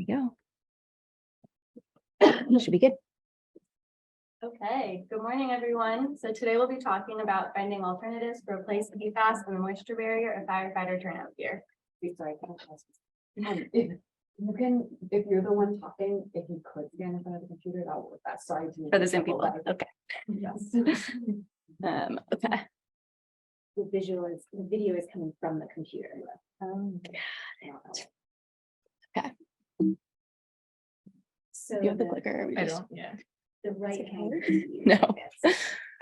go. Should be good. Okay, good morning, everyone. So today we'll be talking about finding alternatives to replace PFAS and the moisture barrier of firefighter turnout gear. Sorry, if you're the one talking, if you could stand in front of the computer, that would work best. Sorry to For the Zoom people. Okay. Yes. Okay. The video is coming from the computer. Okay. So You have the clicker. We I just- don't, yeah. the right hand. No.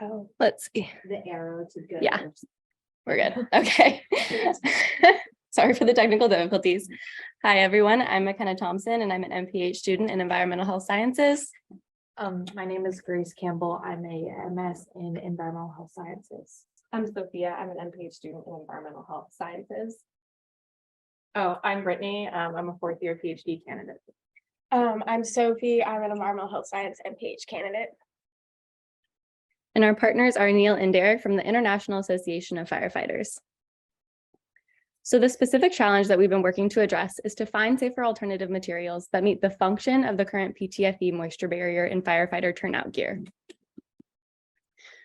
Oh, Let's see. the arrow to go. Yeah. We're good. Okay. Sorry for the technical difficulties. Hi, everyone. I'm McKenna Thompson, and I'm an MPH student in environmental health sciences. My name is Grace Campbell. I'm a MS in environmental health sciences. I'm Sophia. I'm an MPH student in environmental health sciences. Oh, I'm Brittany. I'm a fourth year PhD candidate. I'm Sophie. I'm an environmental health science MPH candidate. And our partners are Neil and Derek from the International Association of Firefighters. So the specific challenge that we've been working to address is to find safer alternative materials that meet the function of the current PTFE moisture barrier in firefighter turnout gear.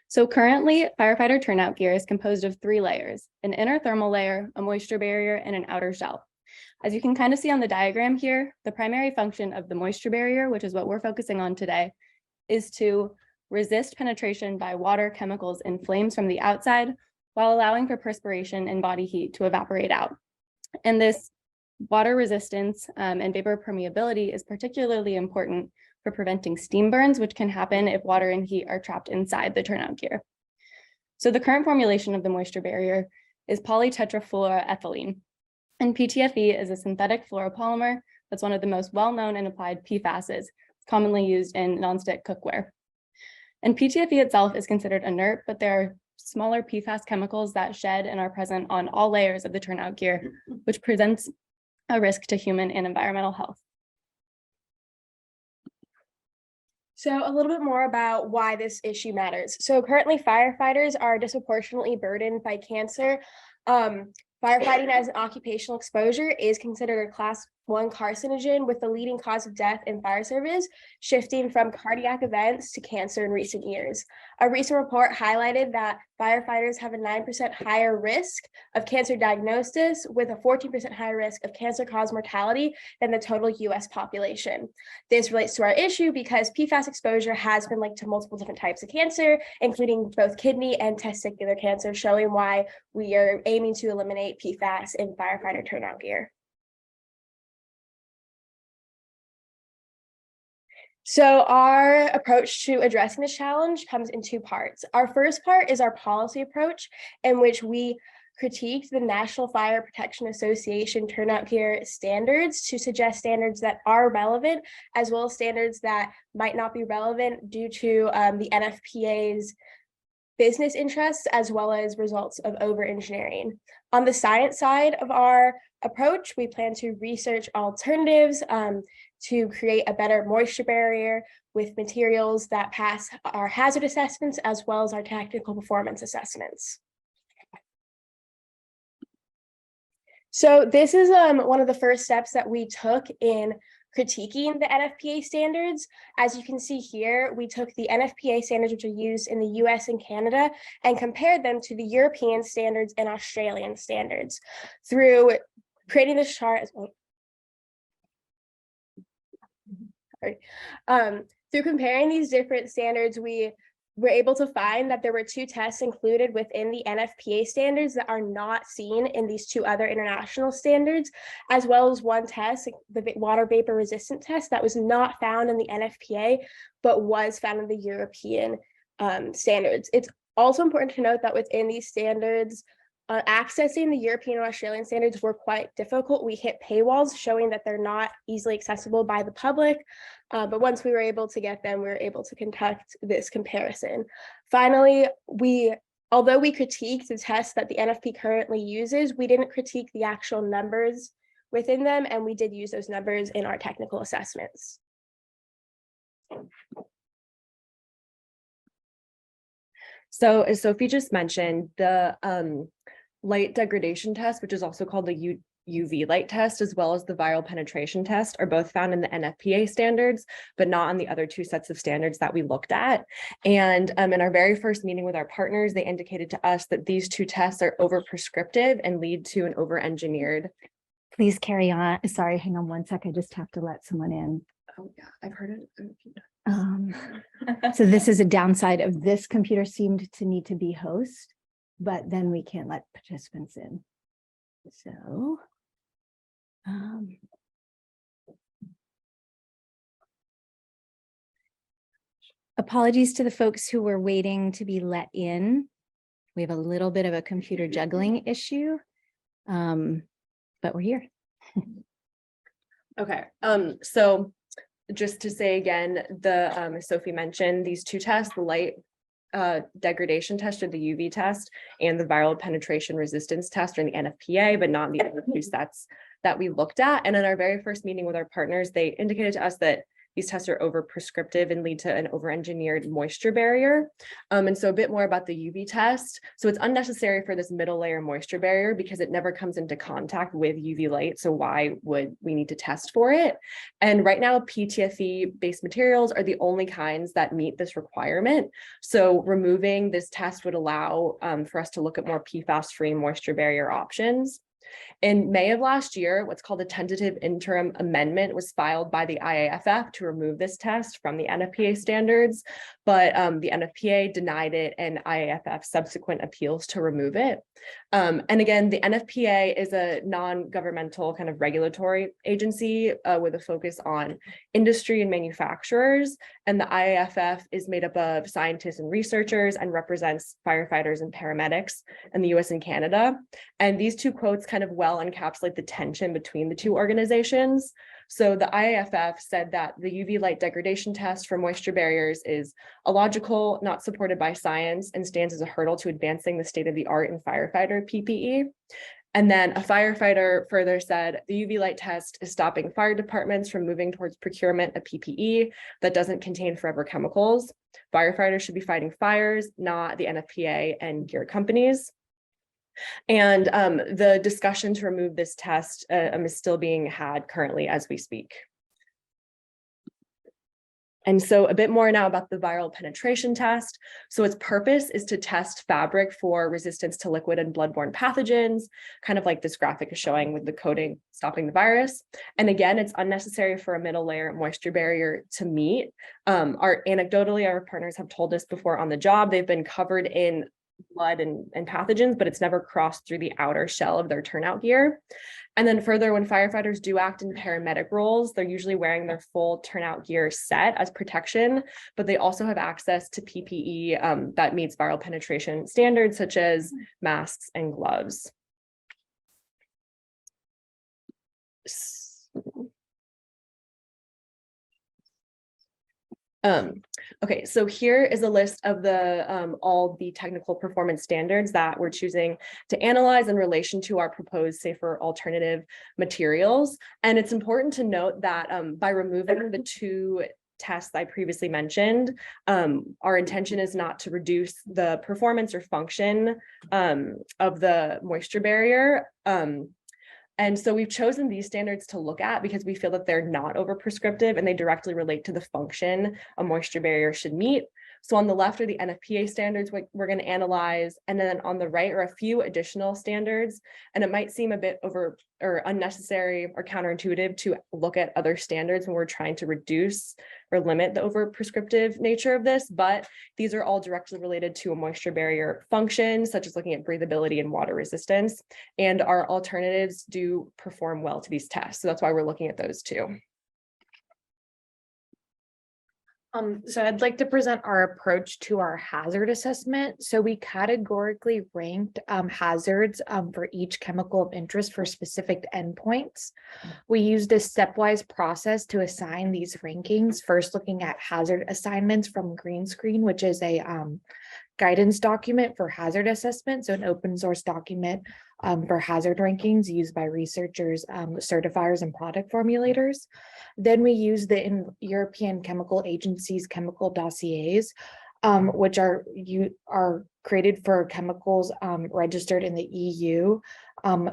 So currently, firefighter turnout gear is composed of 3 layers: an inner thermal layer, a moisture barrier, and an outer shell. As you can kind of see on the diagram here, the primary function of the moisture barrier, which is what we're focusing on today, is to resist penetration by water, chemicals, and flames from the outside, while allowing for perspiration and body heat to evaporate out. And this water resistance and vapor permeability is particularly important for preventing steam burns, which can happen if water and heat are trapped inside the turnout gear. So the current formulation of the moisture barrier is polytetrafluoroethylene. And PTFE is a synthetic fluoropolymer that's one of the most well-known and applied PFASs, commonly used in nonstick cookware. And PTFE itself is considered inert, but there are smaller PFAS chemicals that shed and are present on all layers of the turnout gear, which presents a risk to human and environmental health. So a little bit more about why this issue matters. So currently firefighters are disproportionately burdened by cancer. Firefighting as an occupational exposure is considered a class 1 carcinogen, with the leading cause of death in fire service shifting from cardiac events to cancer in recent years. A recent report highlighted that firefighters have a 9% higher risk of cancer diagnosis, with a 14% higher risk of cancer-caused mortality than the total US population. This relates to our issue because PFAS exposure has been linked to multiple different types of cancer, including both kidney and testicular cancer, showing why we are aiming to eliminate PFAS in firefighter turnout gear. So our approach to addressing this challenge comes in 2 parts. Our first part is our policy approach, in which we critiqued the National Fire Protection Association turnout gear standards to suggest standards that are relevant, as well as standards that might not be relevant due to the NFPA's business interests, as well as results of over-engineering. On the science side of our approach, we plan to research alternatives to create a better moisture barrier with materials that pass our hazard assessments, as well as our technical performance assessments. So this is one of the first steps that we took in critiquing the NFPA standards. As you can see here, we took the NFPA standards, which are used in the US and Canada, and compared them to the European standards and Australian standards. Through creating this chart as well. Through comparing these different standards, we were able to find that there were 2 tests included within the NFPA standards that are not seen in these 2 other international standards, as well as 1 test, the water vapor resistant test, that was not found in the NFPA, but was found in the European standards. It's also important to note that within these standards, accessing the European and Australian standards were quite difficult. We hit paywalls showing that they're not easily accessible by the public, but once we were able to get them, we were able to conduct this comparison. Finally, although we critiqued the tests that the NFP currently uses, we didn't critique the actual numbers within them, and we did use those numbers in our technical assessments. So as Sophie just mentioned, the light degradation test, which is also called the UV light test as well as the viral penetration test are both found in the NFPA standards, but not on the other two sets of standards that we looked at. And in our very first meeting with our partners, they indicated to us that these two tests are over-prescriptive and lead to an over-engineered. Please carry on. Sorry, hang on one sec. I just have to let someone in. Oh yeah, I've heard it a few times. So this is a downside of this computer seemed to need to be host, but then we can't let participants in. So apologies to the folks who were waiting to be let in. We have a little bit of a computer juggling issue, but we're here. Okay, so just to say again, as Sophie mentioned, these two tests, the light degradation test or the UV test and the viral penetration resistance test or the NFPA, but not the other two sets that we looked at. And in our very first meeting with our partners, they indicated to us that these tests are over prescriptive and lead to an over-engineered moisture barrier. And so a bit more about the UV test. So it's unnecessary for this middle layer moisture barrier because it never comes into contact with UV light. So why would we need to test for it? And right now, PTFE based materials are the only kinds that meet this requirement. So removing this test would allow for us to look at more PFAS-free moisture barrier options. In May of last year, what's called a tentative interim amendment was filed by the IAFF to remove this test from the NFPA standards, but the NFPA denied it and IAFF subsequent appeals to remove it. And again, the NFPA is a non-governmental kind of regulatory agency with a focus on industry and manufacturers. And the IAFF is made up of scientists and researchers and represents firefighters and paramedics in the US and Canada. And these two quotes kind of well encapsulate the tension between the two organizations. So the IAFF said that the UV light degradation test for moisture barriers is illogical, not supported by science, and stands as a hurdle to advancing the state of the art in firefighter PPE. And then a firefighter further said the UV light test is stopping fire departments from moving towards procurement of PPE that doesn't contain forever chemicals. Firefighters should be fighting fires, not the NFPA and gear companies. And the discussion to remove this test is still being had currently as we speak. And so a bit more now about the viral penetration test. So its purpose is to test fabric for resistance to liquid and bloodborne pathogens, kind of like this graphic is showing with the coating stopping the virus. And again, it's unnecessary for a middle layer moisture barrier to meet. Anecdotally, our partners have told us before on the job, they've been covered in blood and pathogens, but it's never crossed through the outer shell of their turnout gear. And then further, when firefighters do act in paramedic roles, they're usually wearing their full turnout gear set as protection, but they also have access to PPE that meets viral penetration standards, such as masks and gloves. Okay, so here is a list of the all the technical performance standards that we're choosing to analyze in relation to our proposed safer alternative materials. And it's important to note that by removing the two tests I previously mentioned, our intention is not to reduce the performance or function of the moisture barrier. And so we've chosen these standards to look at because we feel that they're not over prescriptive and they directly relate to the function a moisture barrier should meet. So on the left are the NFPA standards we're going to analyze, and then on the right are a few additional standards. And it might seem a bit over or unnecessary or counterintuitive to look at other standards when we're trying to reduce or limit the over prescriptive nature of this, but these are all directly related to a moisture barrier function, such as looking at breathability and water resistance. And our alternatives do perform well to these tests. So that's why we're looking at those too. So I'd like to present our approach to our hazard assessment. So we categorically ranked hazards for each chemical of interest for specific endpoints. We used a stepwise process to assign these rankings, first looking at hazard assignments from Green Screen, which is a guidance document for hazard assessment, so an open source document for hazard rankings used by researchers, certifiers, and product formulators. Then we use the European Chemical Agency's chemical dossiers which are created for chemicals registered in the EU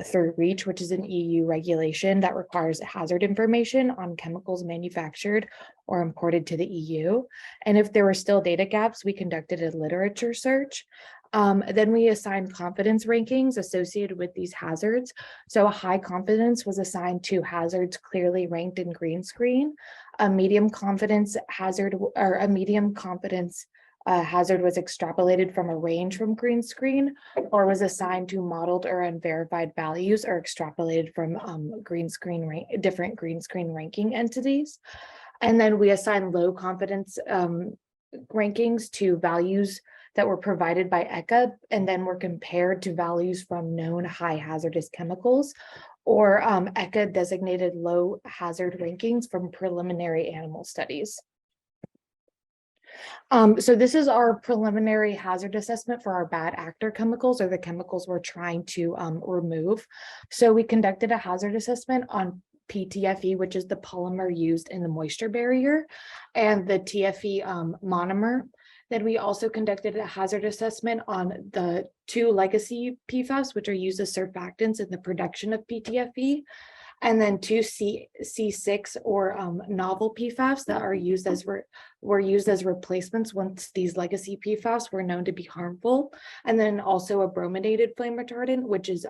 through REACH, which is an EU regulation that requires hazard information on chemicals manufactured or imported to the EU. And if there were still data gaps, we conducted a literature search. Then we assigned confidence rankings associated with these hazards. So a high confidence was assigned to hazards clearly ranked in green screen. A medium confidence hazard or a medium confidence hazard was extrapolated from a range from green screen, or was assigned to modeled or unverified values, or extrapolated from different green screen ranking entities. And then we assigned low confidence rankings to values that were provided by ECHA, and then were compared to values from known high hazardous chemicals, or ECHA designated low hazard rankings from preliminary animal studies. So this is our preliminary hazard assessment for our bad actor chemicals, or the chemicals we're trying to remove. So we conducted a hazard assessment on PTFE, which is the polymer used in the moisture barrier, and the TFE monomer. Then we also conducted a hazard assessment on the 2 legacy PFAS, which are used as surfactants in the production of PTFE, and then 2 C6 or novel PFAS that are used as were used as replacements once these legacy PFAS were known to be harmful, and then also a brominated flame retardant, which is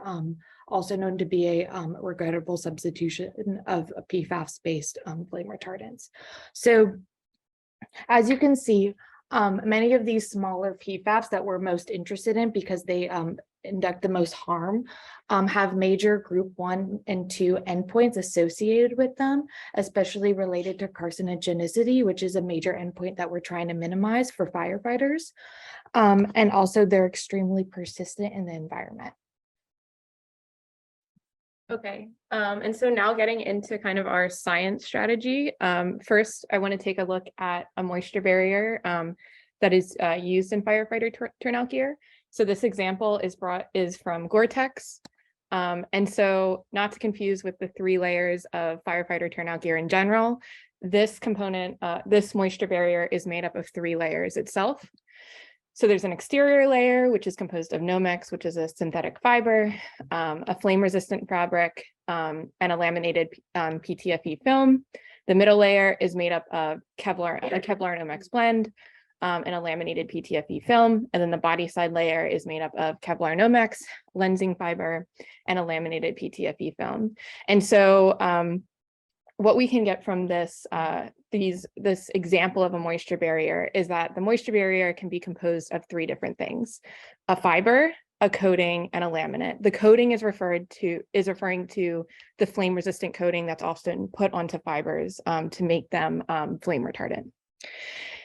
also known to be a regrettable substitution of PFAS-based flame retardants. So as you can see, many of these smaller PFAS that we're most interested in because they induct the most harm have major group 1 and 2 endpoints associated with them, especially related to carcinogenicity, which is a major endpoint that we're trying to minimize for firefighters. And also they're extremely persistent in the environment. Okay, and so now getting into kind of our science strategy. First, I want to take a look at a moisture barrier that is used in firefighter turnout gear. So this example is from Gore-Tex. And so not to confuse with the 3 layers of firefighter turnout gear in general, this component, this moisture barrier is made up of 3 layers itself. So there's an exterior layer, which is composed of Nomex, which is a synthetic fiber, a flame-resistant fabric, and a laminated PTFE film. The middle layer is made up of a Kevlar Nomex blend, and a laminated PTFE film. And then the body side layer is made up of Kevlar Nomex, lensing fiber, and a laminated PTFE film. And so what we can get from this example of a moisture barrier is that the moisture barrier can be composed of 3 different things: a fiber, a coating, and a laminate. The coating is referring to the flame resistant coating that's often put onto fibers to make them flame retardant.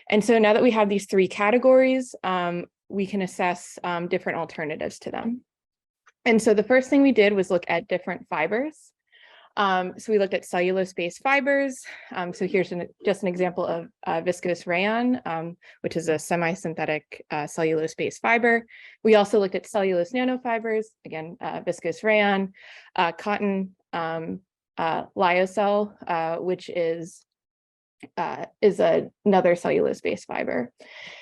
And so now that we have these 3 categories, we can assess different alternatives to them. And so the first thing we did was look at different fibers. So we looked at cellulose-based fibers. So here's just an example of viscose rayon, which is a semi-synthetic cellulose-based fiber. We also looked at cellulose nanofibers, again, viscose rayon, cotton lyocell, which is another cellulose-based fiber.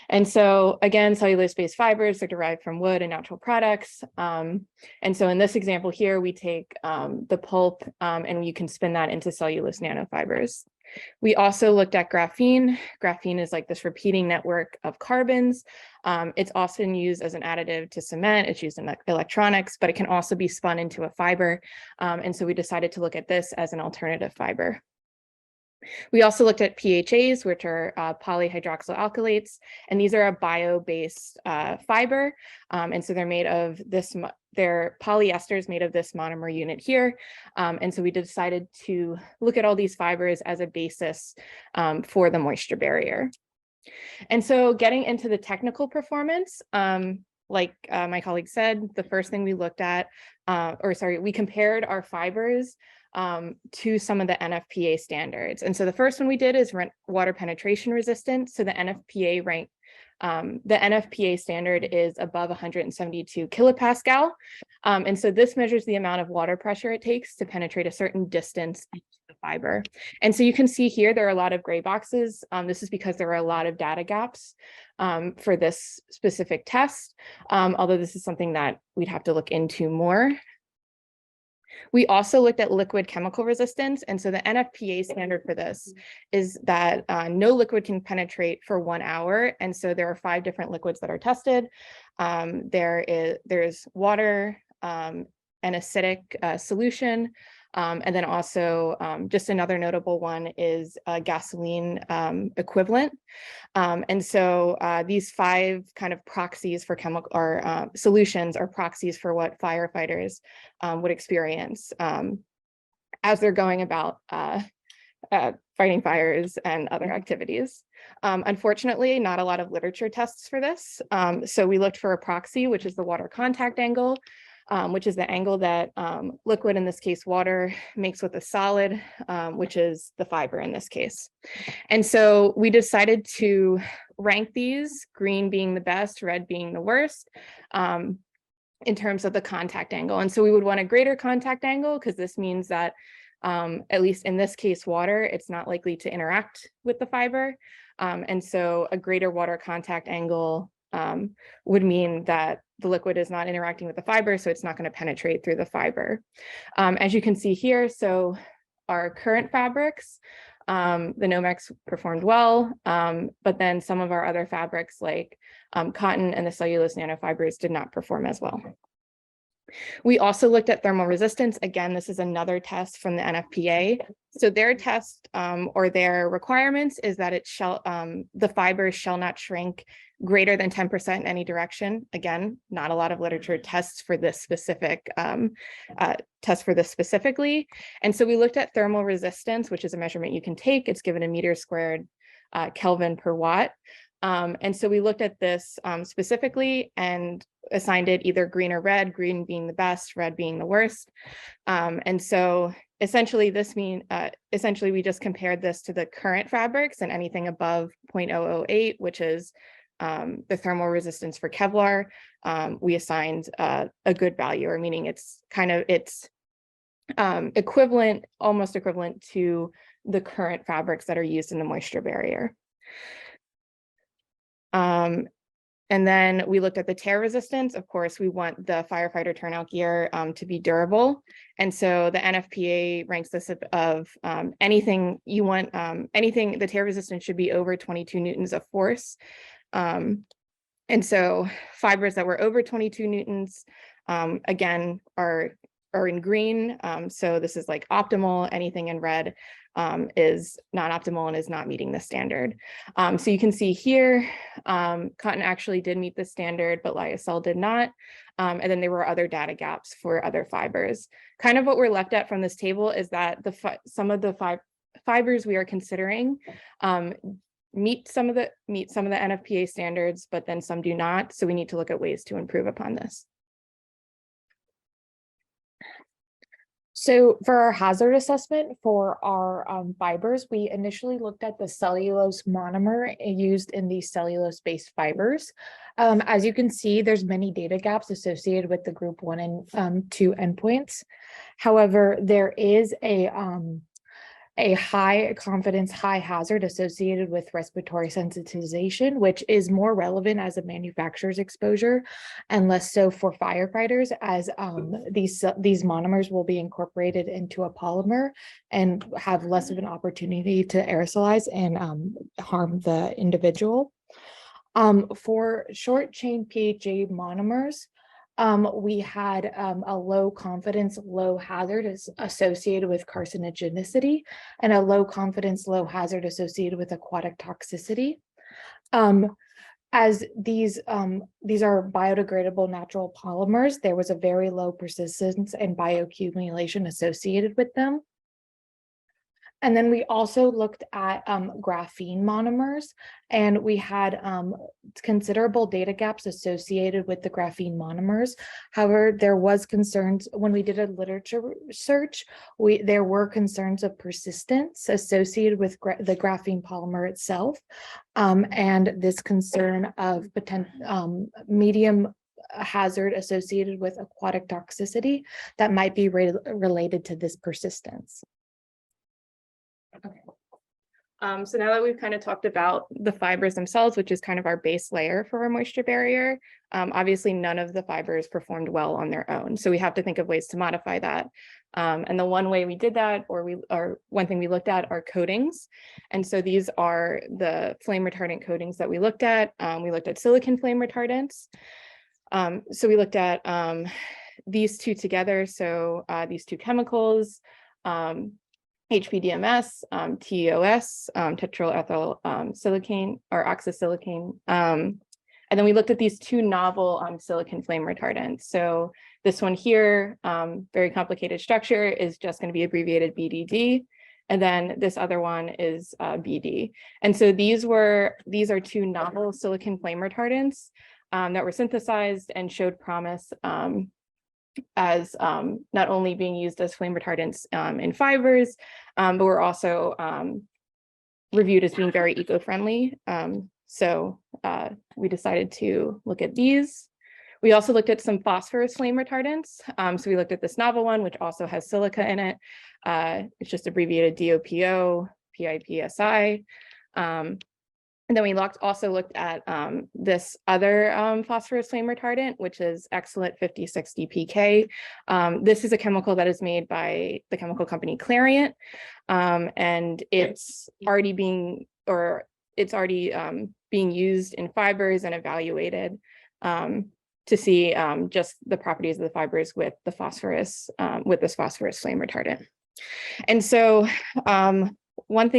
And so again, cellulose-based fibers are derived from wood and natural products. And so in this example here, we take the pulp and you can spin that into cellulose nanofibers. We also looked at graphene. Graphene is like this repeating network of carbons. It's often used as an additive to cement. It's used in electronics, but it can also be spun into a fiber. And so we decided to look at this as an alternative fiber. We also looked at PHAs, which are polyhydroxyalkylates, and these are a bio-based fiber. And so they're made of this, they're polyesters made of this monomer unit here. And so we decided to look at all these fibers as a basis for the moisture barrier. And so getting into the technical performance, like my colleague said, the first thing we looked at, we compared our fibers to some of the NFPA standards. And so the first one we did is water penetration resistance. So the NFPA standard is above 172 kilopascal. And so this measures the amount of water pressure it takes to penetrate a certain distance into the fiber. And so you can see here, there are a lot of gray boxes. This is because there are a lot of data gaps. for this specific test, although this is something that we'd have to look into more. We also looked at liquid chemical resistance. And so the NFPA standard for this is that no liquid can penetrate for 1 hour. And so there are 5 different liquids that are tested. There's water, an acidic solution, and then also just another notable one is a gasoline equivalent. And so these 5 kind of proxies for chemical or solutions are proxies for what firefighters would experience as they're going about fighting fires and other activities. Unfortunately, not a lot of literature tests for this. So we looked for a proxy, which is the water contact angle, which is the angle that liquid, in this case water, makes with a solid, which is the fiber in this case. And so we decided to rank these, green being the best, red being the worst, in terms of the contact angle. And so we would want a greater contact angle because this means that at least in this case, water, it's not likely to interact with the fiber. And so a greater water contact angle would mean that the liquid is not interacting with the fiber, so it's not going to penetrate through the fiber. As you can see here, so our current fabrics, the Nomex performed well, but then some of our other fabrics like cotton and the cellulose nanofibers did not perform as well. We also looked at thermal resistance. Again, this is another test from the NFPA. So their test or their requirements is that it shall the fibers shall not shrink greater than 10% in any direction. Again, not a lot of literature tests for this specific specifically. And so we looked at thermal resistance, which is a measurement you can take. It's given in meters squared Kelvin per watt. And so we looked at this specifically and assigned it either green or red, green being the best, red being the worst. And so essentially essentially we just compared this to the current fabrics, and anything above 0.008, which is the thermal resistance for Kevlar, we assigned a good value, or meaning it's equivalent, almost equivalent to the current fabrics that are used in the moisture barrier. And then we looked at the tear resistance. Of course, we want the firefighter turnout gear to be durable. And so the NFPA ranks this of anything you want, anything, the tear resistance should be over 22 newtons of force. And so fibers that were over 22 newtons, again, are in green. So this is like optimal. Anything in red is not optimal and is not meeting the standard. So you can see here, cotton actually did meet the standard, but lyocell did not. And then there were other data gaps for other fibers. Kind of what we're left at from this table is that some of the fibers we are considering meet some of the NFPA standards, but then some do not. So we need to look at ways to improve upon this. So for our hazard assessment for our fibers, we initially looked at the cellulose monomer used in these cellulose-based fibers. As you can see, there's many data gaps associated with the group 1 and 2 endpoints. However, there is a high confidence, high hazard associated with respiratory sensitization, which is more relevant as a manufacturer's exposure and less so for firefighters, as these monomers will be incorporated into a polymer and have less of an opportunity to aerosolize and harm the individual. For short chain PHA monomers, we had a low confidence, low hazard is associated with carcinogenicity, and a low confidence, low hazard associated with aquatic toxicity. As these are biodegradable natural polymers, there was a very low persistence and bioaccumulation associated with them. And then we also looked at graphene monomers, and we had considerable data gaps associated with the graphene monomers. However, there was concerns when we did a literature search, there were concerns of persistence associated with the graphene polymer itself. And this concern of potential medium hazard associated with aquatic toxicity that might be related to this persistence. So now that we've kind of talked about the fibers themselves, which is kind of our base layer for our moisture barrier, obviously none of the fibers performed well on their own. So we have to think of ways to modify that. And the one way we did that, or one thing we looked at, are coatings. And so these are the flame retardant coatings that we looked at. We looked at silicon flame retardants. So we looked at these two together. So these two chemicals, HPDMS, TEOS, tetralethylsilicane silicane or oxysilicane. And then we looked at these two novel silicon flame retardants. So this one here, very complicated structure, is just going to be abbreviated BDD. And then this other one is BD. And so these are two novel silicon flame retardants that were synthesized and showed promise as not only being used as flame retardants in fibers, but were also reviewed as being very eco-friendly. So we decided to look at these. We also looked at some phosphorus flame retardants. So we looked at this novel one, which also has silica in it. It's just abbreviated DOPO, PIPSI. And then we also looked at this other phosphorus flame retardant, which is Excellent 5060 PK. This is a chemical that is made by the chemical company Clariant, and it's already being used in fibers and evaluated to see just the properties of the fibers with the phosphorus, with this phosphorus flame retardant. And so one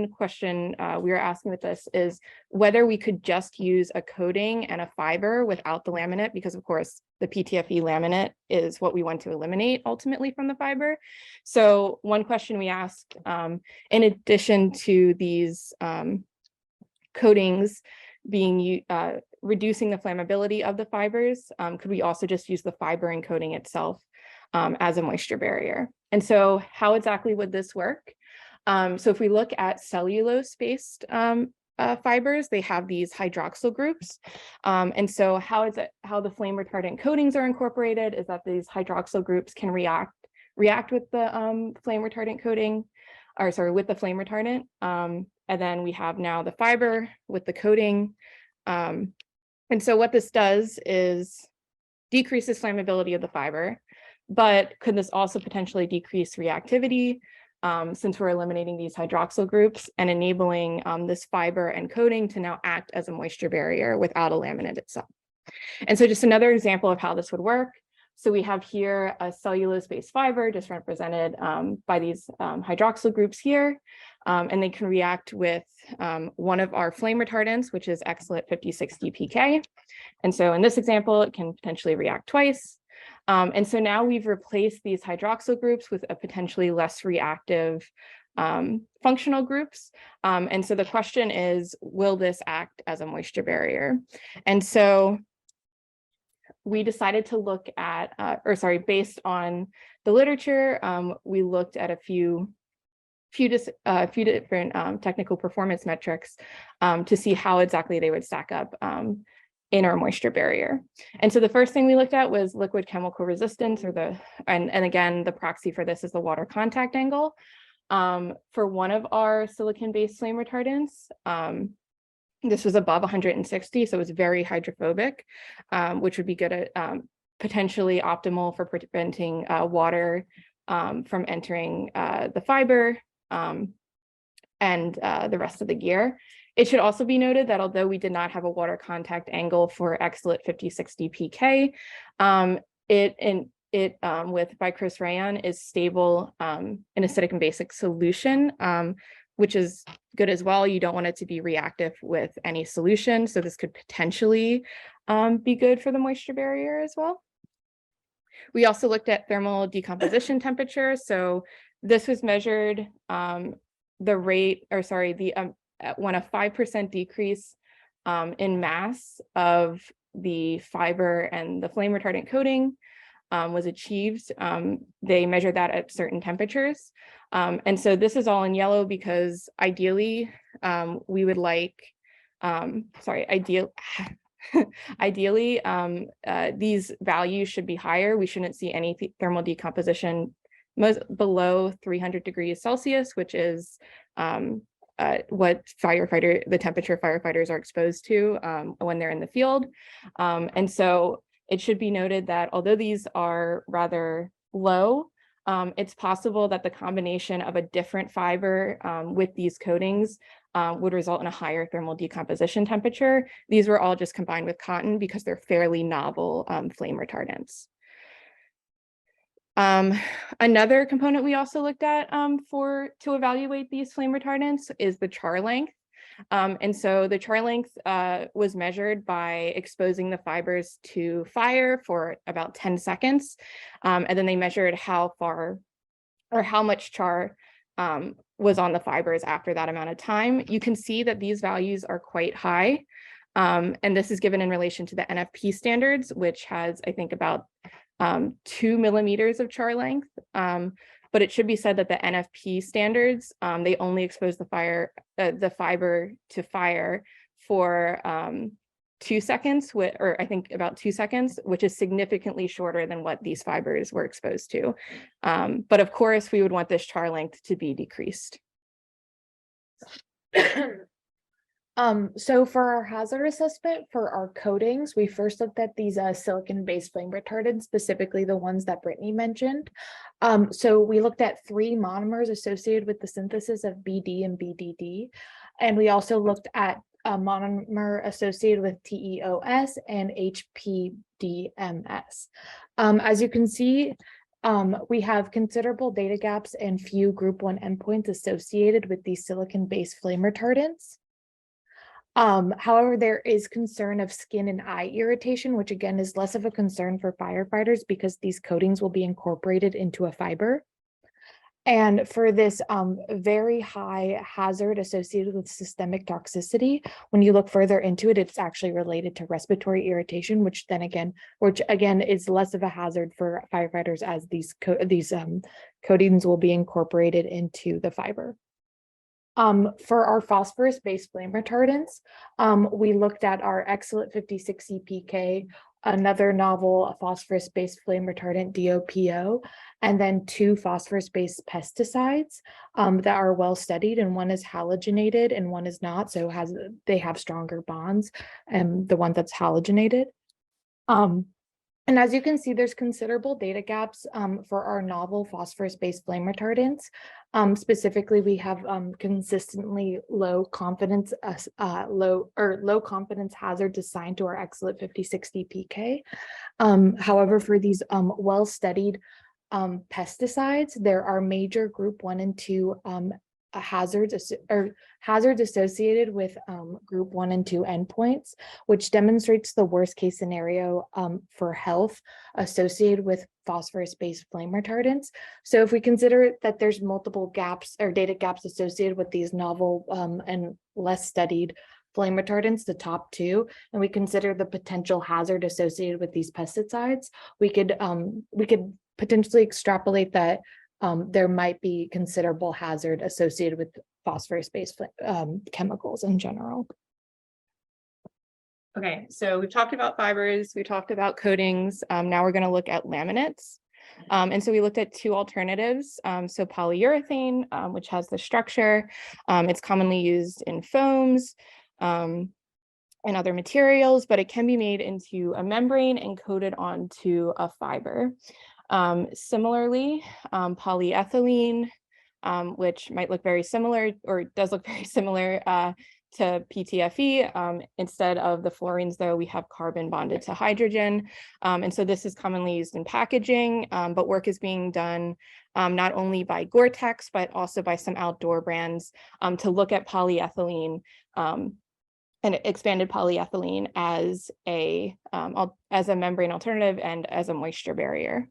question we were asking with this is whether we could just use a coating and a fiber without the laminate, because of course the PTFE laminate is what we want to eliminate ultimately from the fiber. So one question we asked, in addition to these coatings being reducing the flammability of the fibers, could we also just use the fiber and coating itself as a moisture barrier? And so how exactly would this work? So if we look at cellulose-based fibers, they have these hydroxyl groups. And so how the flame retardant coatings are incorporated is that these hydroxyl groups can react with the flame retardant coating, or sorry, with the flame retardant. And then we have now the fiber with the coating. And so what this does is decreases flammability of the fiber, but could this also potentially decrease reactivity? Since we're eliminating these hydroxyl groups and enabling this fiber and coating to now act as a moisture barrier without a laminate itself. And so just another example of how this would work. So we have here a cellulose-based fiber just represented by these hydroxyl groups here, and they can react with one of our flame retardants, which is Excellent 5060 PK. And so in this example, it can potentially react twice. And so now we've replaced these hydroxyl groups with a potentially less reactive functional groups. And so the question is, will this act as a moisture barrier? And so we decided to look at, based on the literature, we looked at a few different technical performance metrics to see how exactly they would stack up in our moisture barrier. And so the first thing we looked at was liquid chemical resistance, or and again, the proxy for this is the water contact angle. For one of our silicon-based flame retardants, this was above 160, so it was very hydrophobic, which would be good at potentially optimal for preventing water from entering the fiber and the rest of the gear. It should also be noted that although we did not have a water contact angle for Excellent 5060 PK, with bicrous rayon is stable in acidic and basic solution, which is good as well. You don't want it to be reactive with any solution. So this could potentially be good for the moisture barrier as well. We also looked at thermal decomposition temperature. So this was measured when a 5% decrease in mass of the fiber and the flame retardant coating was achieved. They measured that at certain temperatures. And so this is all in yellow because ideally we would like, ideally these values should be higher. We shouldn't see any thermal decomposition below 300 degrees Celsius, which is the temperature firefighters are exposed to when they're in the field. And so it should be noted that although these are rather low, it's possible that the combination of a different fiber with these coatings would result in a higher thermal decomposition temperature. These were all just combined with cotton because they're fairly novel flame retardants. Another component we also looked at to evaluate these flame retardants is the char length. And so the char length was measured by exposing the fibers to fire for about 10 seconds. And then they measured how far or how much char was on the fibers after that amount of time. You can see that these values are quite high. And this is given in relation to the NFP standards, which has, I think, about 2 millimeters of char length. But it should be said that the NFP standards, they only expose the fiber to fire for 2 seconds, or I think about 2 seconds, which is significantly shorter than what these fibers were exposed to. But of course, we would want this char length to be decreased. So for our hazard assessment for our coatings, we first looked at these silicon-based flame retardants, specifically the ones that Brittany mentioned. So we looked at 3 monomers associated with the synthesis of BD and BDD. And we also looked at a monomer associated with TEOS and HPDMS. As you can see, we have considerable data gaps and few group 1 endpoints associated with these silicon-based flame retardants. However, there is concern of skin and eye irritation, which again is less of a concern for firefighters because these coatings will be incorporated into a fiber. And for this very high hazard associated with systemic toxicity, when you look further into it, it's actually related to respiratory irritation, which again is less of a hazard for firefighters as these coatings will be incorporated into the fiber. For our phosphorus-based flame retardants, we looked at our Excellent 56 CPK, another novel phosphorus-based flame retardant, DOPO, and then 2 phosphorus-based pesticides that are well studied, and one is halogenated and one is not, so they have stronger bonds, and the one that's halogenated. And as you can see, there's considerable data gaps for our novel phosphorus-based flame retardants. Specifically, we have consistently low confidence hazards assigned to our Excellent 5060 PK. However, for these well-studied pesticides, there are major group 1 and 2 hazards associated with group 1 and 2 endpoints, which demonstrates the worst case scenario for health associated with phosphorus-based flame retardants. So if we consider that there's multiple gaps or data gaps associated with these novel and less studied flame retardants, the top 2, and we consider the potential hazard associated with these pesticides, we could potentially extrapolate that there might be considerable hazard associated with phosphorus-based chemicals in general. Okay, so we've talked about fibers, we talked about coatings. Now we're going to look at laminates. And so we looked at 2 alternatives. So polyurethane, which has the structure, it's commonly used in foams and other materials, but it can be made into a membrane and coated onto a fiber. Similarly, polyethylene, which might look very similar or does look very similar to PTFE. Instead of the fluorines, though, we have carbon bonded to hydrogen. And so this is commonly used in packaging, but work is being done not only by Gore-Tex, but also by some outdoor brands to look at polyethylene and expanded polyethylene as a membrane alternative and as a moisture barrier.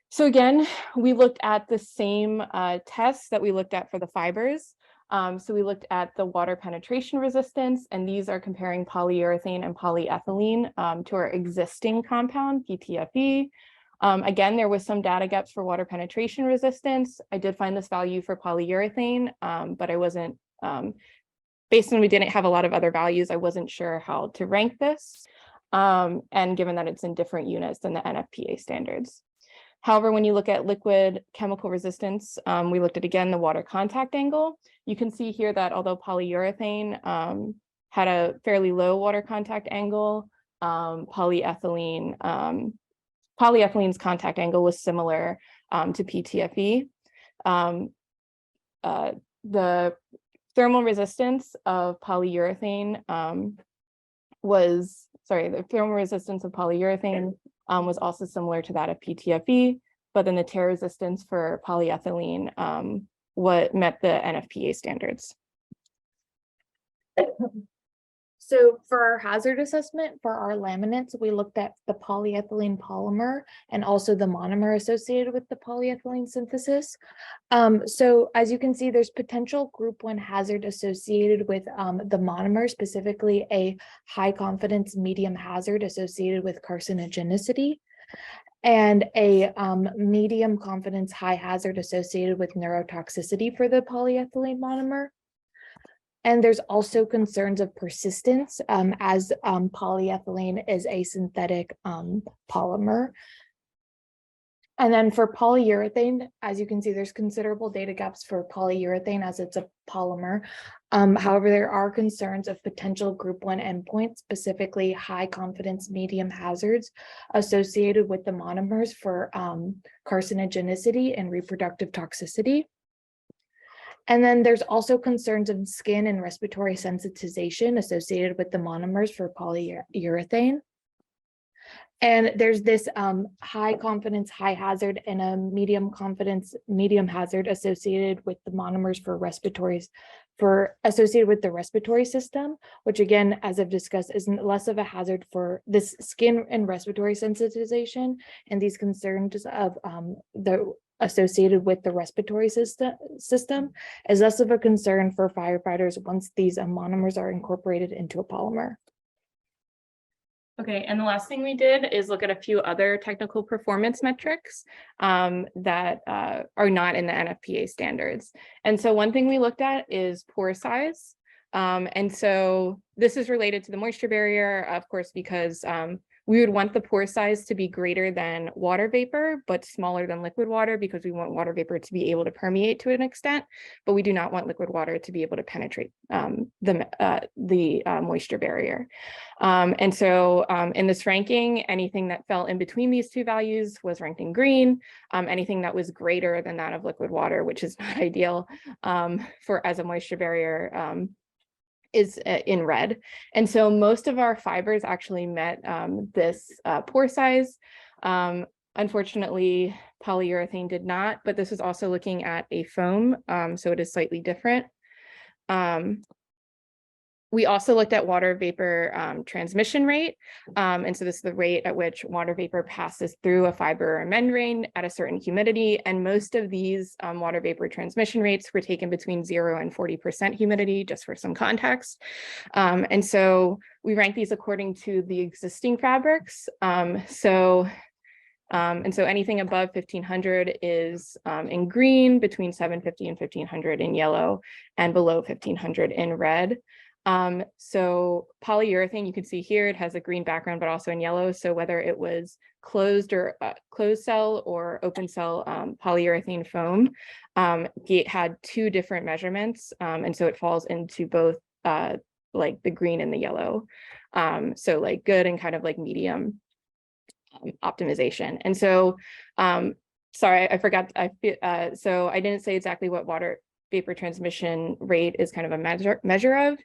So again, we looked at the same tests that we looked at for the fibers. So we looked at the water penetration resistance, and these are comparing polyurethane and polyethylene to our existing compound, PTFE. Again, there was some data gaps for water penetration resistance. I did find this value for polyurethane, but I wasn't, based on we didn't have a lot of other values, I wasn't sure how to rank this. And given that it's in different units than the NFPA standards. However, when you look at liquid chemical resistance, we looked at, again, the water contact angle. You can see here that although polyurethane had a fairly low water contact angle, polyethylene's contact angle was similar to PTFE. The thermal resistance of polyurethane was also similar to that of PTFE, but then the tear resistance for polyethylene what met the NFPA standards. So for our hazard assessment for our laminates, we looked at the polyethylene polymer and also the monomer associated with the polyethylene synthesis. So as you can see, there's potential group 1 hazard associated with the monomer, specifically a high confidence medium hazard associated with carcinogenicity, and a medium confidence high hazard associated with neurotoxicity for the polyethylene monomer. And there's also concerns of persistence as polyethylene is a synthetic polymer. And then for polyurethane, as you can see, there's considerable data gaps for polyurethane as it's a polymer. However, there are concerns of potential group 1 endpoints, specifically high confidence medium hazards associated with the monomers for carcinogenicity and reproductive toxicity. And then there's also concerns of skin and respiratory sensitization associated with the monomers for polyurethane. And there's this high confidence, high hazard and a medium confidence, medium hazard associated with the monomers associated with the respiratory system, which again, as I've discussed, is less of a hazard for this skin and respiratory sensitization, and these concerns of associated with the respiratory system is less of a concern for firefighters once these monomers are incorporated into a polymer. Okay, and the last thing we did is look at a few other technical performance metrics that are not in the NFPA standards. And so one thing we looked at is pore size. And so this is related to the moisture barrier, of course, because we would want the pore size to be greater than water vapor, but smaller than liquid water, because we want water vapor to be able to permeate to an extent, but we do not want liquid water to be able to penetrate the moisture barrier. And so in this ranking, anything that fell in between these two values was ranked in green. Anything that was greater than that of liquid water, which is not ideal as a moisture barrier, is in red. And so most of our fibers actually met this pore size. Unfortunately, polyurethane did not, but this is also looking at a foam, so it is slightly different. We also looked at water vapor transmission rate. And so this is the rate at which water vapor passes through a fiber or membrane at a certain humidity. And most of these water vapor transmission rates were taken between 0 and 40% humidity, just for some context. And so we rank these according to the existing fabrics. And so anything above 1500 is in green, between 750 and 1500 in yellow, and below 1500 in red. So polyurethane, you can see here, it has a green background, but also in yellow. So whether it was closed cell or open cell polyurethane foam, it had two different measurements. And so it falls into both like the green and the yellow. So like good and kind of like medium optimization. And so, sorry, I forgot, so I didn't say exactly what water vapor transmission rate is kind of a measure of.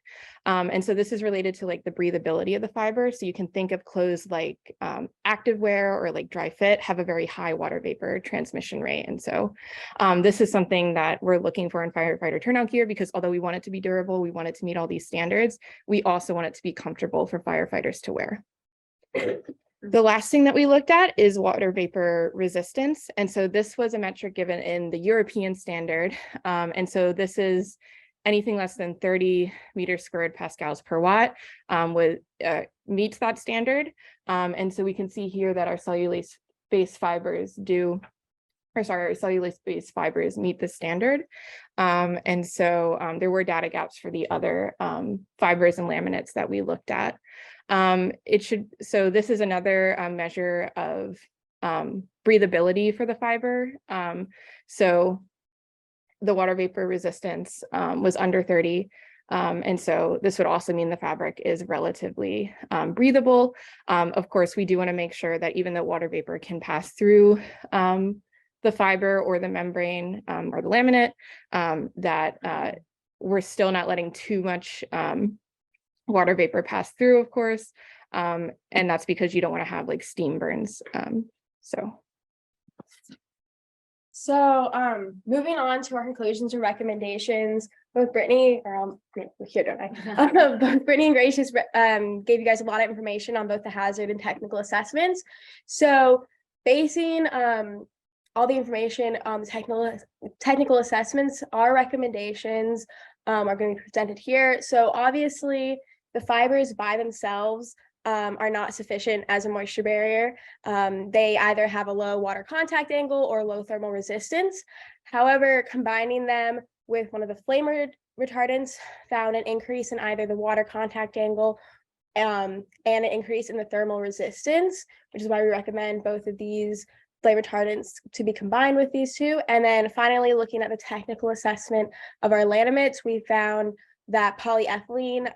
And so this is related to like the breathability of the fiber. So you can think of clothes like activewear or like dry fit have a very high water vapor transmission rate. And so this is something that we're looking for in firefighter turnout gear, because although we want it to be durable, we want it to meet all these standards, we also want it to be comfortable for firefighters to wear. The last thing that we looked at is water vapor resistance. And so this was a metric given in the European standard. And so this is anything less than 30 meters squared pascals per watt meets that standard. And so we can see here that our cellulose-based fibers cellulose-based fibers meet the standard. And so there were data gaps for the other fibers and laminates that we looked at. So this is another measure of breathability for the fiber. So the water vapor resistance was under 30. And so this would also mean the fabric is relatively breathable. Of course, we do want to make sure that even though water vapor can pass through the fiber or the membrane or the laminate, that we're still not letting too much water vapor pass through, of course. And that's because you don't want to have like steam burns. So moving on to our conclusions and recommendations, both Brittany, here don't I? Both Brittany and Grace just gave you guys a lot of information on both the hazard and technical assessments. So basing all the information on the technical assessments, our recommendations are going to be presented here. So obviously the fibers by themselves are not sufficient as a moisture barrier. They either have a low water contact angle or low thermal resistance. However, combining them with one of the flame retardants found an increase in either the water contact angle and an increase in the thermal resistance, which is why we recommend both of these flame retardants to be combined with these two. And then finally, looking at the technical assessment of our laminates, we found that polyethylene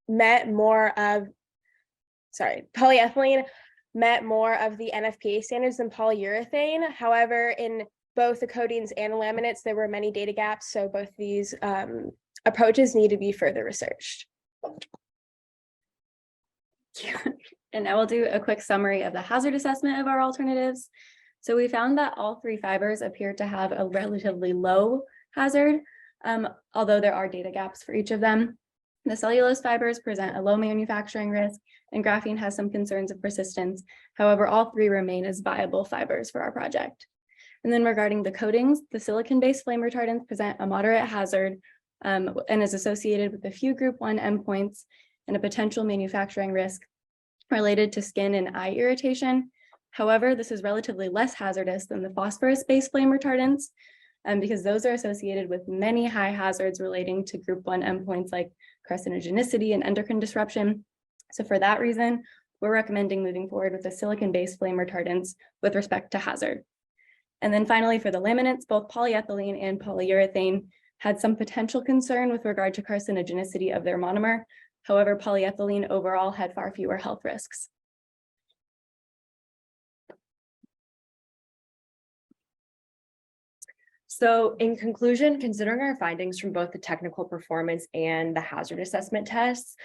met more of the NFPA standards than polyurethane. However, in both the coatings and the laminates, there were many data gaps. So both these approaches need to be further researched. And I will do a quick summary of the hazard assessment of our alternatives. So we found that all three fibers appear to have a relatively low hazard, although there are data gaps for each of them. The cellulose fibers present a low manufacturing risk, and graphene has some concerns of persistence. However, all three remain as viable fibers for our project. And then regarding the coatings, the silicon-based flame retardants present a moderate hazard and is associated with a few group 1 endpoints and a potential manufacturing risk related to skin and eye irritation. However, this is relatively less hazardous than the phosphorus-based flame retardants because those are associated with many high hazards relating to group 1 endpoints like carcinogenicity and endocrine disruption. So for that reason, we're recommending moving forward with the silicon-based flame retardants with respect to hazard. And then finally, for the laminates, both polyethylene and polyurethane had some potential concern with regard to carcinogenicity of their monomer. However, polyethylene overall had far fewer health risks. So in conclusion, considering our findings from both the technical performance and the hazard assessment tests,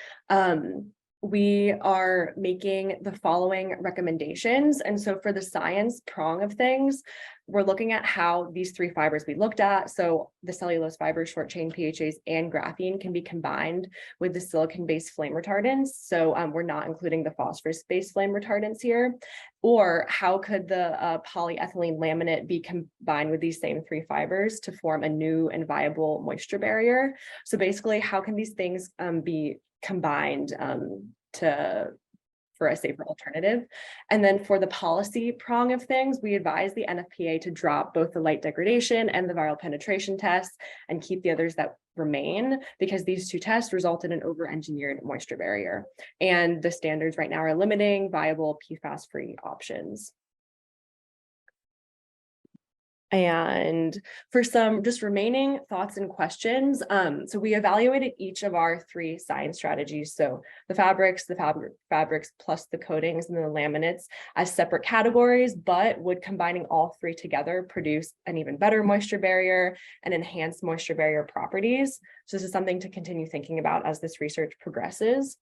we are making the following recommendations. And so for the science prong of things, we're looking at how these three fibers we looked at, so the cellulose fibers, short chain PHAs, and graphene can be combined with the silicon-based flame retardants. So we're not including the phosphorus-based flame retardants here. Or how could the polyethylene laminate be combined with these same three fibers to form a new and viable moisture barrier? So basically, how can these things be combined for a safer alternative? And then for the policy prong of things, we advise the NFPA to drop both the light degradation and the viral penetration tests and keep the others that remain, because these two tests resulted in over-engineered moisture barrier. And the standards right now are limiting viable PFAS-free options. And for some just remaining thoughts and questions, so we evaluated each of our three science strategies. So the fabrics plus the coatings and the laminates as separate categories, but would combining all three together produce an even better moisture barrier and enhanced moisture barrier properties. So this is something to continue thinking about as this research progresses.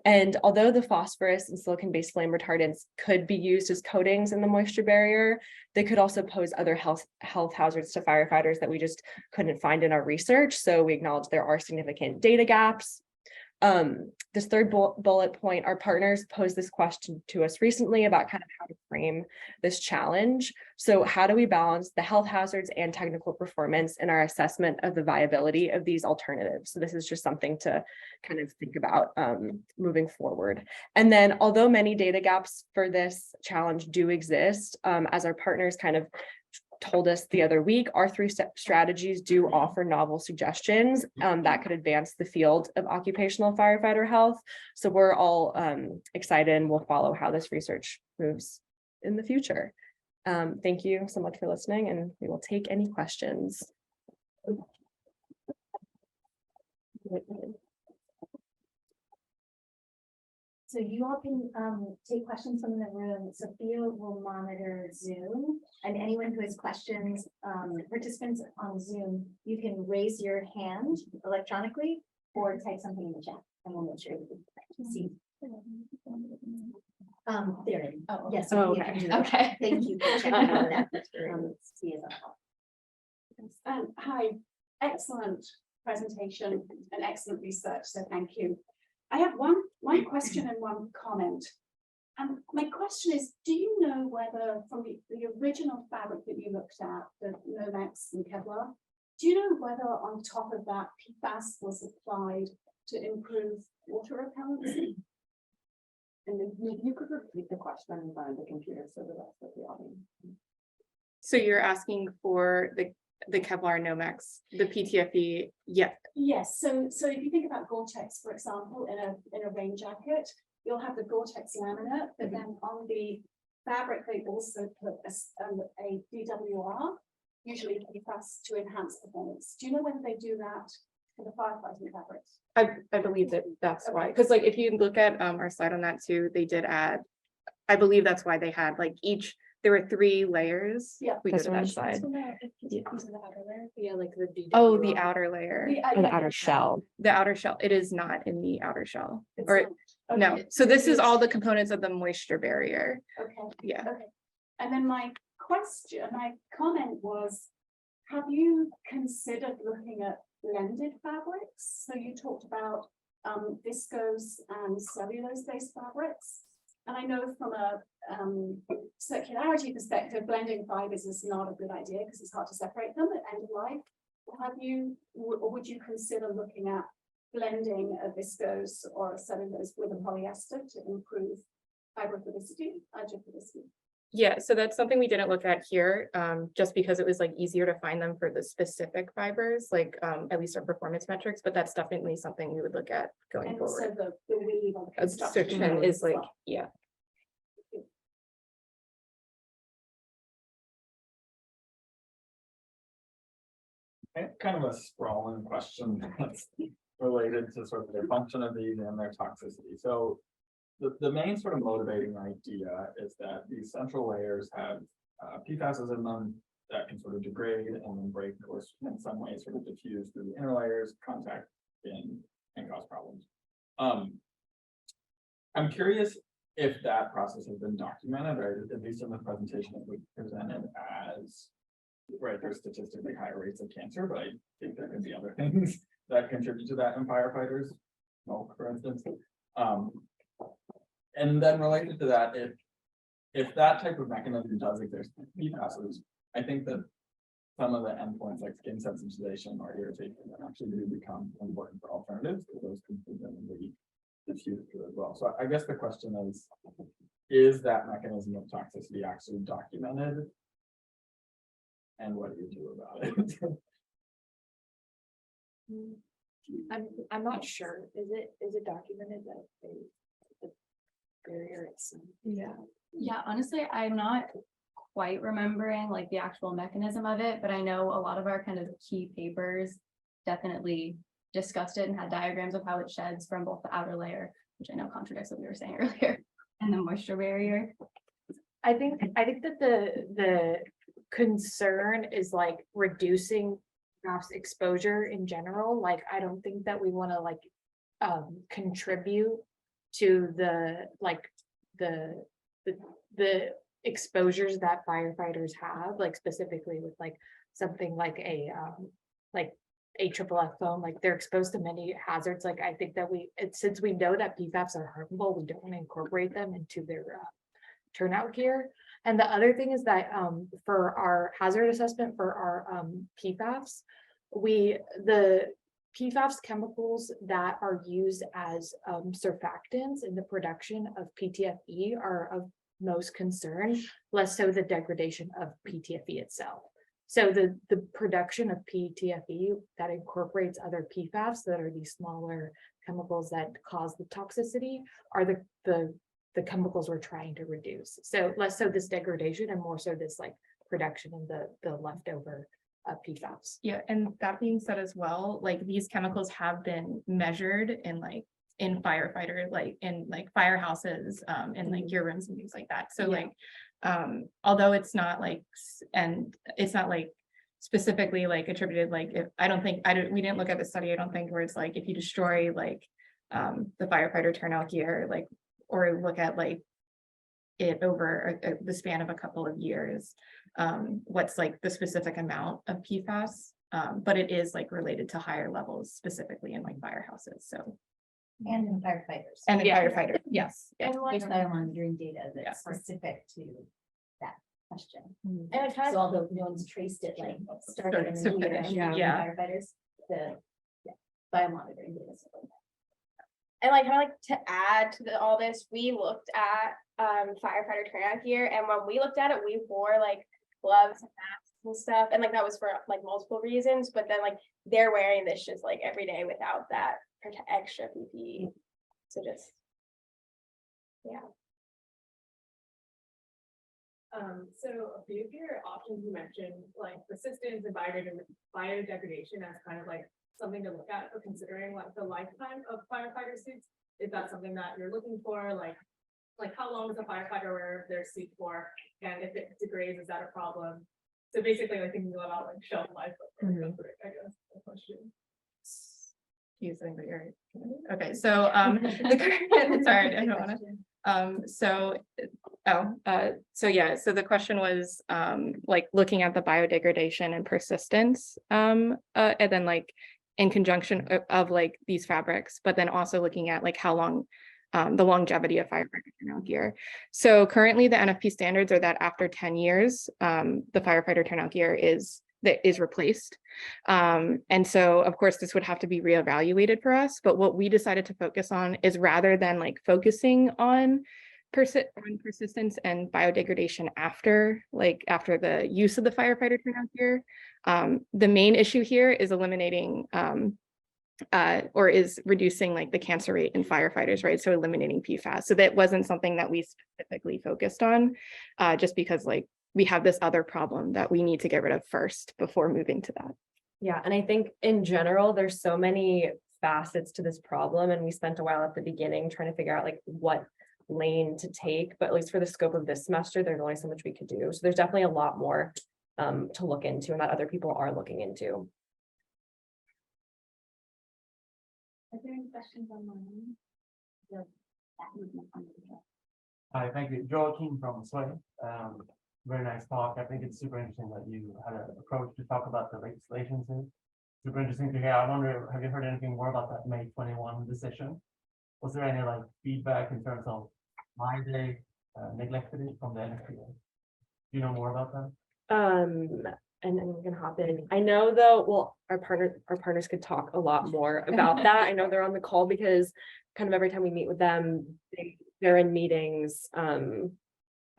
And although the phosphorus and silicon-based flame retardants could be used as coatings in the moisture barrier, they could also pose other health hazards to firefighters that we just couldn't find in our research. So we acknowledge there are significant data gaps. This third bullet point, our partners posed this question to us recently about kind of how to frame this challenge. So how do we balance the health hazards and technical performance in our assessment of the viability of these alternatives? So this is just something to kind of think about moving forward. And then although many data gaps for this challenge do exist, as our partners kind of told us the other week, our three-step strategies do offer novel suggestions that could advance the field of occupational firefighter health. So we're all excited, and we'll follow how this research moves in the future. Thank you so much for listening, and we will take any questions. So you all can take questions from the room. Sophia will monitor Zoom, and anyone who has questions, participants on Zoom, you can raise your hand electronically or type something in the chat, and we'll make sure we can see. There it is. Oh, Yes. oh, Sophia okay. can do that. Okay. Thank you for checking on that. Sophia's on. Hi, excellent presentation and excellent research, so thank you. I have one question and one comment. And my question is, do you know whether from the original fabric that you looked at, the Nomex and Kevlar, do you know whether on top of that PFAS was applied to improve water repellency? And then you could repeat the question in front of the computer so the rest of the audience. So you're asking for the Kevlar Nomex, the PTFE, yeah. Yes, so if you think about Gore-Tex, for example, in a rain jacket, you'll have the Gore-Tex laminate, but then on the fabric, they also put a DWR, usually PFAS, to enhance performance. Do you know whether they do that for the firefighting fabrics? I believe that's why, because like if you look at our slide on that too, they did add, I believe that's why they had like there were 3 layers. Yeah. We go This to that one? slide. Yeah, like the Oh, the outer layer, or the outer shell. the outer shell. It is not in the outer shell, It's or not. no. Okay. So this is all the components of the moisture barrier. Okay. Yeah. Okay. And then my comment was, have you considered looking at blended fabrics? So you talked about viscose and cellulose-based fabrics. And I know from a circularity perspective, blending fibers is not a good idea because it's hard to separate them at end of life. Have you, or would you consider looking at blending a viscose or a cellulose with a polyester to improve hydrophobicity? Yeah, so that's something we didn't look at here, just because it was like easier to find them for the specific fibers, like at least our performance metrics, but that's definitely something we would look at going And also forward. the weave on the A construction section is as like, well. yeah. Kind of a sprawling question that's related to sort of their function of these and their toxicity. So the main sort of motivating idea is that these central layers have PFASs in them that can sort of degrade and then break, or in some ways sort of diffuse through the inner layers, contact skin, and cause problems. I'm curious if that process has been documented, or at least in the presentation that we presented as, right, there's statistically higher rates of cancer, but I think there could be other things that contribute to that in firefighters, smoke, for instance. And then related to that, if that type of mechanism does exist in PFASs, I think that some of the endpoints like skin sensitization or irritation actually do become important for alternatives, because those can presumably diffuse through as well. So I guess the question is that mechanism of toxicity actually documented? And what do you do about it? I'm not sure. Is it documented that the barrier itself? Yeah, honestly, I'm not quite remembering like the actual mechanism of it, but I know a lot of our kind of key papers definitely discussed it and had diagrams of how it sheds from both the outer layer, which I know contradicts what we were saying earlier, and the moisture barrier. I think that the concern is like reducing perhaps exposure in general. Like, I don't think that we want to like contribute to the exposures that firefighters have, like specifically with like something like a AFFF foam, like they're exposed to many hazards. Like, I think that since we know that PFAS are harmful, we don't want to incorporate them into their turnout gear. And the other thing is that for our hazard assessment for our PFAS, the PFAS chemicals that are used as surfactants in the production of PTFE are of most concern, less so the degradation of PTFE itself. So the production of PTFE that incorporates other PFAS that are these smaller chemicals that cause the toxicity are the the chemicals we're trying to reduce. So less so this degradation and more so this like production and the leftover PFAS. Yeah, and that being said as well, like these chemicals have been measured in firefighter, like in like firehouses, and like gear rooms and things like that. So Yeah. like, although it's not like, and it's not like specifically like attributed, like if, we didn't look at the study, I don't think where it's like, if you destroy like, the firefighter turnout gear, like, or look at like it over the span of a couple of years, what's like the specific amount of PFAS, but it is like related to higher levels specifically in like firehouses, so. And in firefighters. And the firefighter, yes. Yeah. And like, There's fire monitoring data Yeah. that's specific to that question. and it kind So of, although no one's traced it like started in Start to the year finish, and yeah. firefighters, the fire monitoring data. is like that. and like kind of like to add to all this, we looked at firefighter turnout gear, and when we looked at it, we wore like gloves and masks and stuff, and like that was for like multiple reasons, but then like they're wearing this just like every day without that extra PPE. So just So a few of your options you mentioned, like persistence and biodegradation as kind of like something to look at for considering like the lifetime of firefighter suits. Is that something that you're looking for? Like how long does a firefighter wear their suit for? And if it degrades, is that a problem? So basically like thinking about like shelf life, I guess, the question. Using that you're, okay, so, sorry, I don't wanna. So yeah, so the question was, like looking at the biodegradation and persistence, and then like in conjunction of like these fabrics, but then also looking at like how long, the longevity of firefighter turnout gear. So currently the NFP standards are that after 10 years, the firefighter turnout gear is replaced. And so of course this would have to be reevaluated for us, but what we decided to focus on is rather than like focusing on persistence and biodegradation after the use of the firefighter turnout gear, the main issue here is eliminating or is reducing like the cancer rate in firefighters, right? So eliminating PFAS. So that wasn't something that we specifically focused on, just because like we have this other problem that we need to get rid of first before moving to that. Yeah, and I think in general, there's so many facets to this problem, and we spent a while at the beginning trying to figure out like what lane to take, but at least for the scope of this semester, there's only so much we could do. So there's definitely a lot more to look into and that other people are looking into. Are there any questions online? Hi, thank you. Joaquin from Sway. Very nice talk. I think it's super interesting that you had an approach to talk about the legislation too. Super interesting to hear. I wonder, have you heard anything more about that May 21 decision? Was there any like feedback in terms of why they neglected it from the NFPA? Do you know more about that? And then we're gonna hop in. I know though, well, our partners could talk a lot more about that. I know they're on the call because kind of every time we meet with them, they're in meetings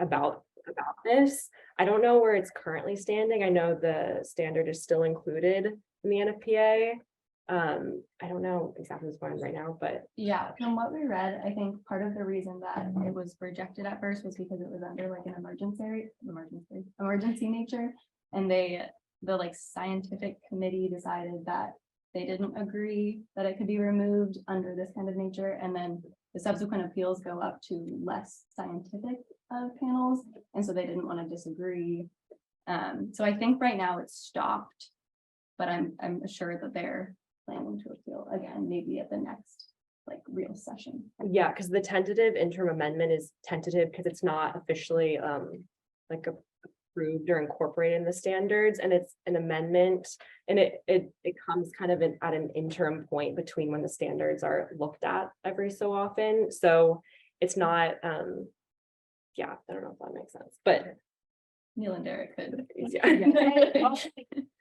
about this. I don't know where it's currently standing. I know the standard is still included in the NFPA. I don't know exactly what's going on right now, but Yeah, from what we read, I think part of the reason that it was rejected at first was because it was under like an emergency nature. And the like scientific committee decided that they didn't agree that it could be removed under this kind of nature. And then the subsequent appeals go up to less scientific panels. And so they didn't want to disagree. So I think right now it's stopped, but I'm sure that they're planning to appeal again, maybe at the next like real session. yeah, because the tentative interim amendment is tentative because it's not officially like approved or incorporated in the standards, and it's an amendment, and it comes kind of at an interim point between when the standards are looked at every so often. So it's not yeah, I don't know if that makes sense, but Neil and Derek could. yeah.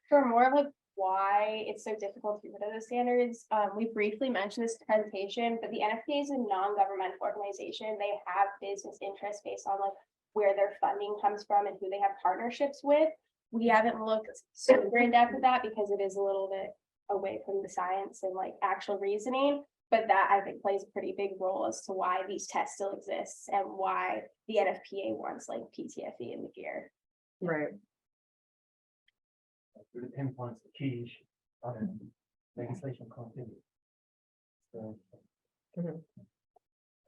for more of like why it's so difficult to get rid of the standards, we briefly mentioned this presentation, but the NFPA is a non-governmental organization. They have business interests based on like where their funding comes from and who they have partnerships with. We haven't looked super in depth at that because it is a little bit away from the science and like actual reasoning. But that I think plays a pretty big role as to why these tests still exist and why the NFPA wants like PTFE in the gear. Right. The pinpoints the key issue of legislation continues. So. Mhm.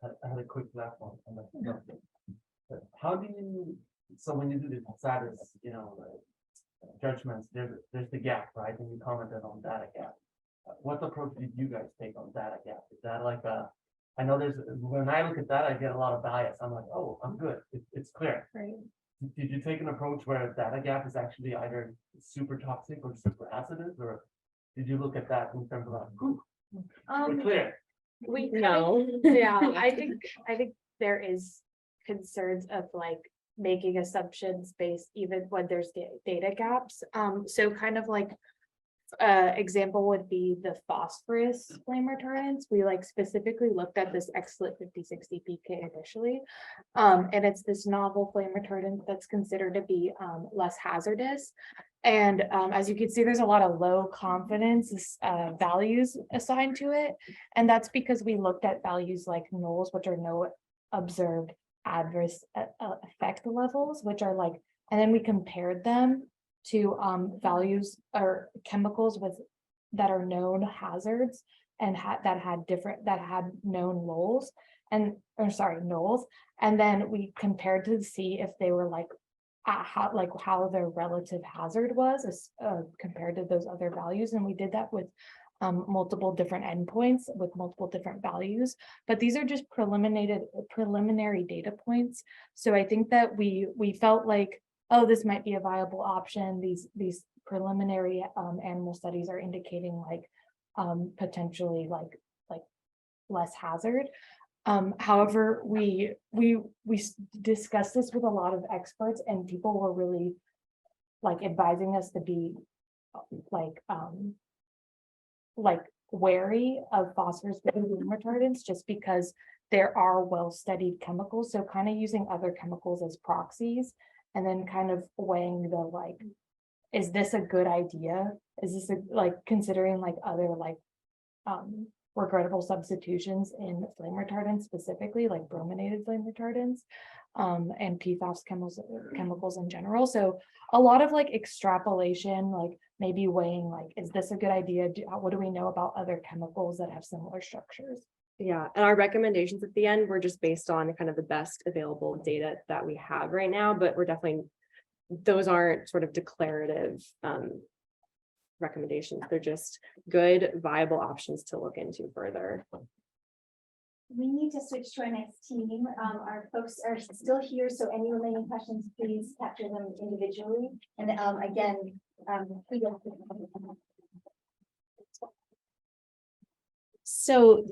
I had a quick last one. On that. But how do you, so when you do the status, judgments, there's the gap, right? And you commented on data gap. What approach did you guys take on data gap? Is that like I know when I look at that, I get a lot of bias. I'm like, oh, I'm good. It's clear. Right. Did you take an approach where data gap is actually either super toxic or super hazardous, or did you look at that in terms of like, we're clear? We No. yeah, I think there is concerns of like making assumptions based even when there's data gaps. So kind of like example would be the phosphorus flame retardants. We like specifically looked at this XLIT 5060 PK initially. And it's this novel flame retardant that's considered to be less hazardous. And as you can see, there's a lot of low confidence values assigned to it. And that's because we looked at values like NOLs, which are no observed adverse effect levels, which are like, and then we compared them to values or chemicals that are known hazards and that had known NOLs NOLs. And then we compared to see if they were like, how their relative hazard was compared to those other values. And we did that with multiple different endpoints with multiple different values, but these are just preliminary data points. So I think that we felt like, oh, this might be a viable option. These preliminary animal studies are indicating like potentially like less hazard. However, we discussed this with a lot of experts, and people were really like advising us to be like wary of phosphorus flame retardants, just because there are well-studied chemicals. So kind of using other chemicals as proxies, and then kind of weighing the like, is this a good idea? Is this considering like other like regrettable substitutions in flame retardants, specifically like brominated flame retardants, and PFAS chemicals in general. So a lot of like extrapolation, like maybe weighing like, is this a good idea? What do we know about other chemicals that have similar structures? Yeah, and our recommendations at the end were just based on kind of the best available data that we have right now, but we're definitely, those aren't sort of declarative recommendations. They're just good, viable options to look into further. We need to switch to our next team. Our folks are still here, so any remaining questions, please capture them individually. And again, so